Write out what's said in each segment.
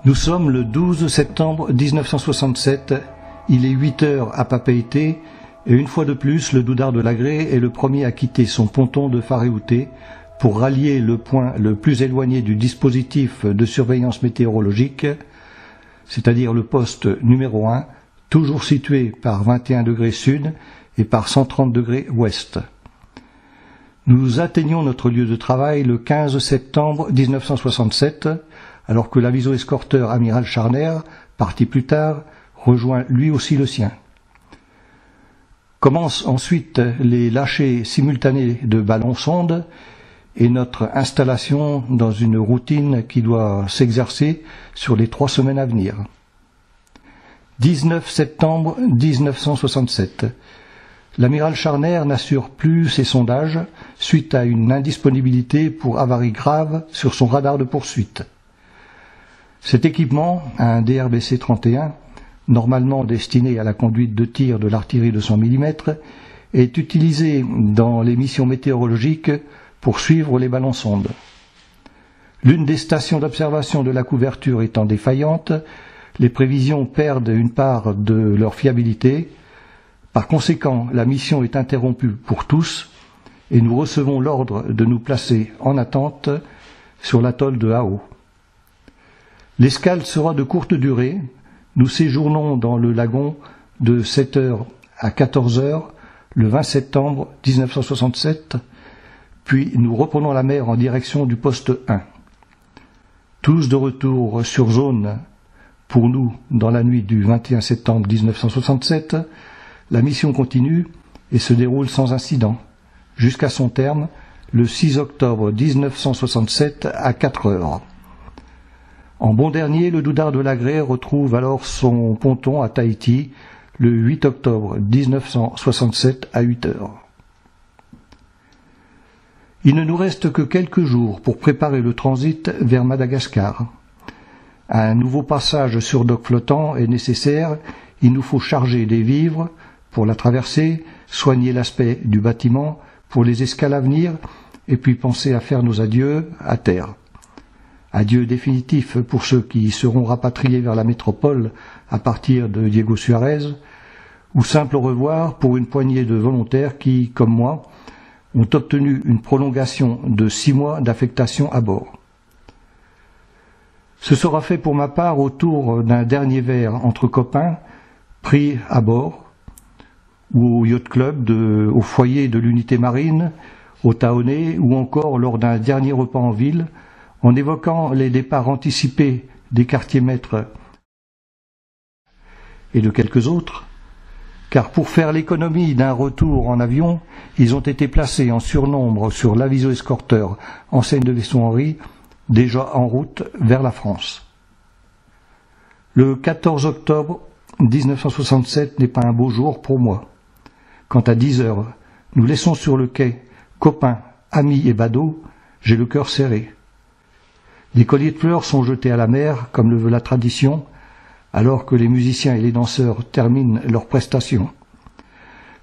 Nous sommes le 12 septembre 1967, il est 8 heures à Papeete, et une fois de plus, le Doudard de Lagrée est le premier à quitter son ponton de Faréouté pour rallier le point le plus éloigné du dispositif de surveillance météorologique, c'est-à-dire le poste numéro 1, toujours situé par 21 degrés sud et par 130 degrés ouest. Nous atteignons notre lieu de travail le 15 septembre 1967, alors que l'aviso-escorteur amiral Scharner, parti plus tard, rejoint lui aussi le sien. Commencent ensuite les lâchers simultanés de ballons-sondes et notre installation dans une routine qui doit s'exercer sur les 3 semaines à venir. 19 septembre 1967. L'amiral Scharner n'assure plus ses sondages suite à une indisponibilité pour avarie grave sur son radar de poursuite. Cet équipement, un DRBC-31, normalement destiné à la conduite de tir de l'artillerie de 100 mm, est utilisé dans les missions météorologiques pour suivre les ballons-sondes. L'une des stations d'observation de la couverture étant défaillante, les prévisions perdent une part de leur fiabilité. Par conséquent, la mission est interrompue pour tous et nous recevons l'ordre de nous placer en attente sur l'atoll de Hao. L'escale sera de courte durée. Nous séjournons dans le lagon de 7 h à 14 h le 20 septembre 1967, puis nous reprenons la mer en direction du poste 1. Tous de retour sur zone pour nous dans la nuit du 21 septembre 1967, la mission continue et se déroule sans incident, jusqu'à son terme le 6 octobre 1967 à 4 h. En bon dernier, le Doudard de Lagrée retrouve alors son ponton à Tahiti le 8 octobre 1967 à 8 h. Il ne nous reste que quelques jours pour préparer le transit vers Madagascar. Un nouveau passage sur dock flottant est nécessaire. Il nous faut charger des vivres pour la traversée, soigner l'aspect du bâtiment pour les escales à venir, et puis penser à faire nos adieux à terre. Adieu définitif pour ceux qui seront rapatriés vers la métropole à partir de Diego Suarez, ou simple au revoir pour une poignée de volontaires qui, comme moi, ont obtenu une prolongation de 6 mois d'affectation à bord. Ce sera fait pour ma part autour d'un dernier verre entre copains, pris à bord, ou au yacht club, au foyer de l'unité marine, au Taoné, ou encore lors d'un dernier repas en ville, en évoquant les départs anticipés des quartiers maîtres et de quelques autres, car pour faire l'économie d'un retour en avion, ils ont été placés en surnombre sur l'aviso-escorteur enseigne de Vaisson-Henri, déjà en route vers la France. Le 14 octobre 1967 n'est pas un beau jour pour moi. Quand à 10 h, nous laissons sur le quai copains, amis et badauds, j'ai le cœur serré. Des colliers de fleurs sont jetés à la mer, comme le veut la tradition, alors que les musiciens et les danseurs terminent leurs prestations.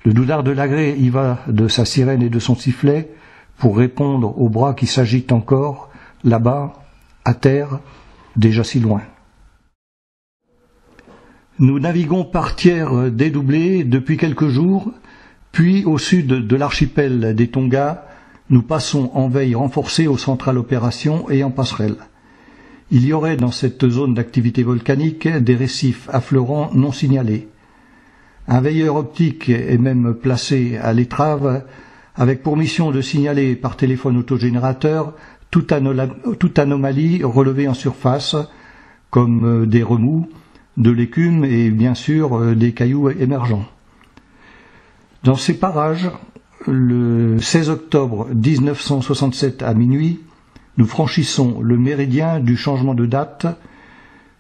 Le Doudard de Lagrée y va de sa sirène et de son sifflet pour répondre aux bras qui s'agitent encore, là-bas, à terre, déjà si loin. Nous naviguons par tiers dédoublés depuis quelques jours, puis au sud de l'archipel des Tonga, nous passons en veille renforcée aux centrales opérations et en passerelle. Il y aurait dans cette zone d'activité volcanique des récifs affleurants non signalés. Un veilleur optique est même placé à l'étrave avec pour mission de signaler par téléphone autogénérateur toute anomalie relevée en surface, comme des remous, de l'écume et bien sûr des cailloux émergents. Dans ces parages, le 16 octobre 1967 à minuit, nous franchissons le méridien du changement de date,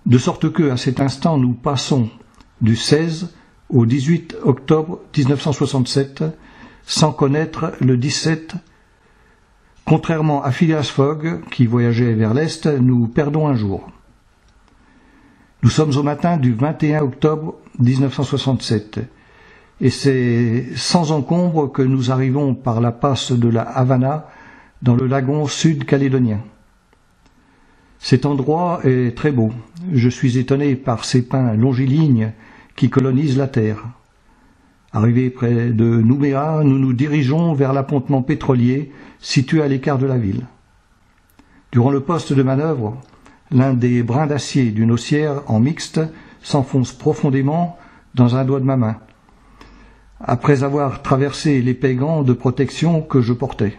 de sorte que, à cet instant, nous passons du 16 au 18 octobre 1967, sans connaître le 17. Contrairement à Phileas Fogg, qui voyageait vers l'Est, nous perdons un jour. Nous sommes au matin du 21 octobre 1967. Et c'est sans encombre que nous arrivons par la passe de la Havana dans le lagon sud-calédonien. Cet endroit est très beau. Je suis étonné par ces pins longilignes qui colonisent la terre. Arrivés près de Nouméa, nous nous dirigeons vers l'appontement pétrolier situé à l'écart de la ville. Durant le poste de manœuvre, l'un des brins d'acier d'une haussière en mixte s'enfonce profondément dans un doigt de ma main, après avoir traversé l'épais gant de protection que je portais.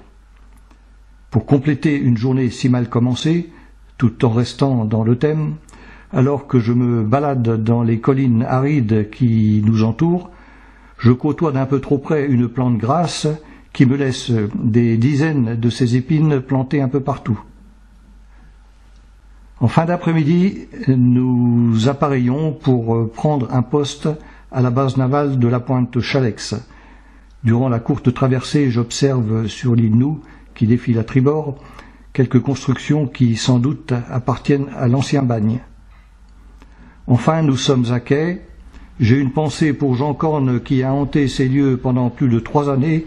Pour compléter une journée si mal commencée, tout en restant dans le thème, alors que je me balade dans les collines arides qui nous entourent, je côtoie d'un peu trop près une plante grasse qui me laisse des dizaines de ces épines plantées un peu partout. En fin d'après-midi, nous appareillons pour prendre un poste à la base navale de la pointe Chalex. Durant la courte traversée, j'observe sur l'île Nou, qui défile à tribord, quelques constructions qui sans doute appartiennent à l'ancien bagne. Enfin, nous sommes à quai. J'ai une pensée pour Jean Corne qui a hanté ces lieux pendant plus de 3 années,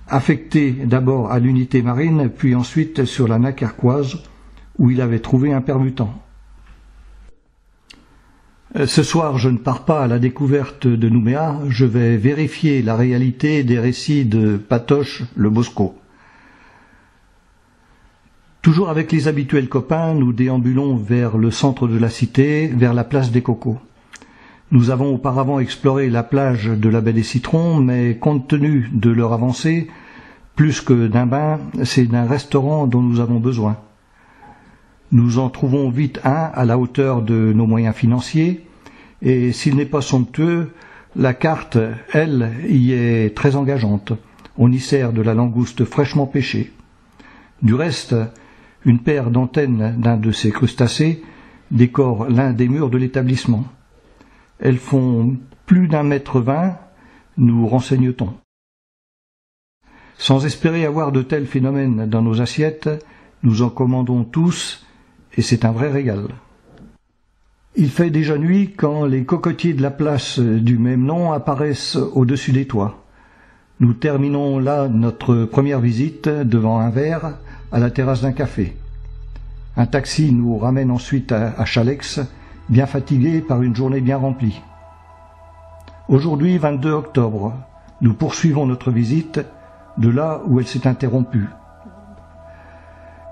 affecté d'abord à l'unité marine, puis ensuite sur la Nacarquoise, où il avait trouvé un permutant. Ce soir, je ne pars pas à la découverte de Nouméa, je vais vérifier la réalité des récits de Patoche le Bosco. Toujours avec les habituels copains, nous déambulons vers le centre de la cité, vers la place des Cocos. Nous avons auparavant exploré la plage de la baie des Citrons, mais compte tenu de leur avancée, plus que d'un bain, c'est d'un restaurant dont nous avons besoin. Nous en trouvons vite un à la hauteur de nos moyens financiers, et s'il n'est pas somptueux, la carte, elle, y est très engageante. On y sert de la langouste fraîchement pêchée. Du reste, une paire d'antennes d'un de ces crustacés décore l'un des murs de l'établissement. Elles font plus d'1,20 m, nous renseigne-t-on. Sans espérer avoir de tels phénomènes dans nos assiettes, nous en commandons tous, et c'est un vrai régal. Il fait déjà nuit quand les cocotiers de la place du même nom apparaissent au-dessus des toits. Nous terminons là notre première visite devant un verre à la terrasse d'un café. Un taxi nous ramène ensuite à Chalex, bien fatigués par une journée bien remplie. Aujourd'hui, 22 octobre, nous poursuivons notre visite de là où elle s'est interrompue.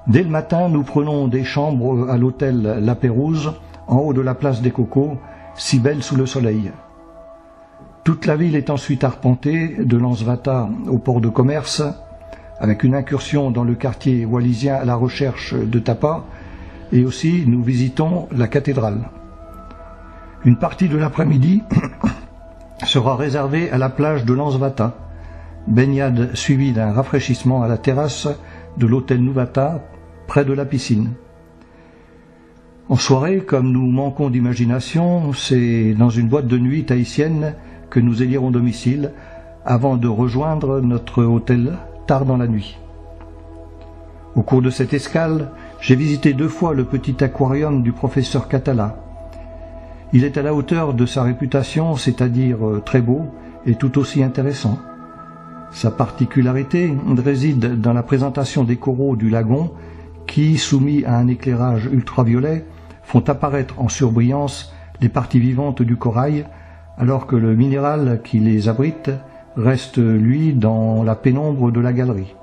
Dès le matin, nous prenons des chambres à l'hôtel La Pérouse, en haut de la place des Cocos, si belle sous le soleil. Toute la ville est ensuite arpentée, de Lansvata au port de commerce, avec une incursion dans le quartier wallisien à la recherche de tapas, et aussi nous visitons la cathédrale. Une partie de l'après-midi sera réservée à la plage de Lansvata, baignade suivie d'un rafraîchissement à la terrasse de l'hôtel Nouvata, près de la piscine. En soirée, comme nous manquons d'imagination, c'est dans une boîte de nuit tahitienne que nous élirons domicile, avant de rejoindre notre hôtel tard dans la nuit. Au cours de cette escale, j'ai visité 2 fois le petit aquarium du professeur Catala. Il est à la hauteur de sa réputation, c'est-à-dire très beau et tout aussi intéressant. Sa particularité réside dans la présentation des coraux du lagon qui, soumis à un éclairage ultraviolet, font apparaître en surbrillance les parties vivantes du corail, alors que le minéral qui les abrite reste, lui, dans la pénombre de la galerie.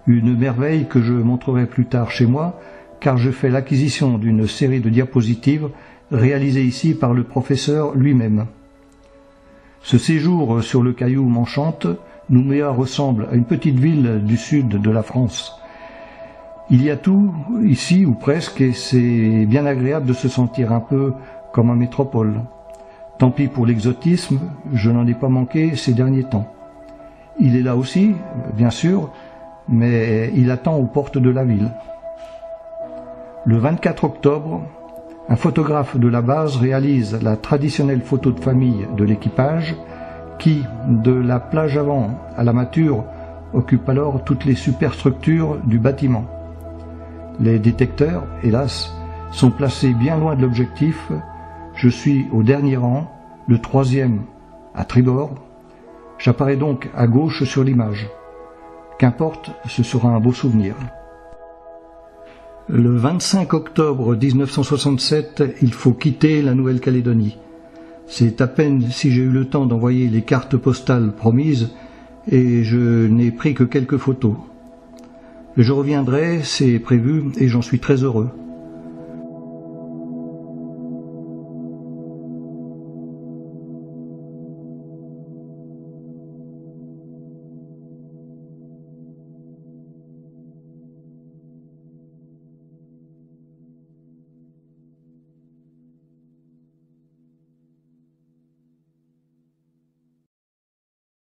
Une merveille que je montrerai plus tard chez moi, car je fais l'acquisition d'une série de diapositives réalisées ici par le professeur lui-même. Ce séjour sur le caillou m'enchante. Nouméa ressemble à une petite ville du sud de la France. Il y a tout ici, ou presque, et c'est bien agréable de se sentir un peu comme en métropole. Tant pis pour l'exotisme, je n'en ai pas manqué ces derniers temps. Il est là aussi, bien sûr, mais il attend aux portes de la ville. Le 24 octobre, un photographe de la base réalise la traditionnelle photo de famille de l'équipage qui, de la plage avant à la mâture, occupe alors toutes les superstructures du bâtiment. Les détecteurs, hélas, sont placés bien loin de l'objectif. Je suis au dernier rang, le 3e à tribord. J'apparais donc à gauche sur l'image. Qu'importe, ce sera un beau souvenir. Le 25 octobre 1967, il faut quitter la Nouvelle-Calédonie. C'est à peine si j'ai eu le temps d'envoyer les cartes postales promises et je n'ai pris que quelques photos. Je reviendrai, c'est prévu et j'en suis très heureux.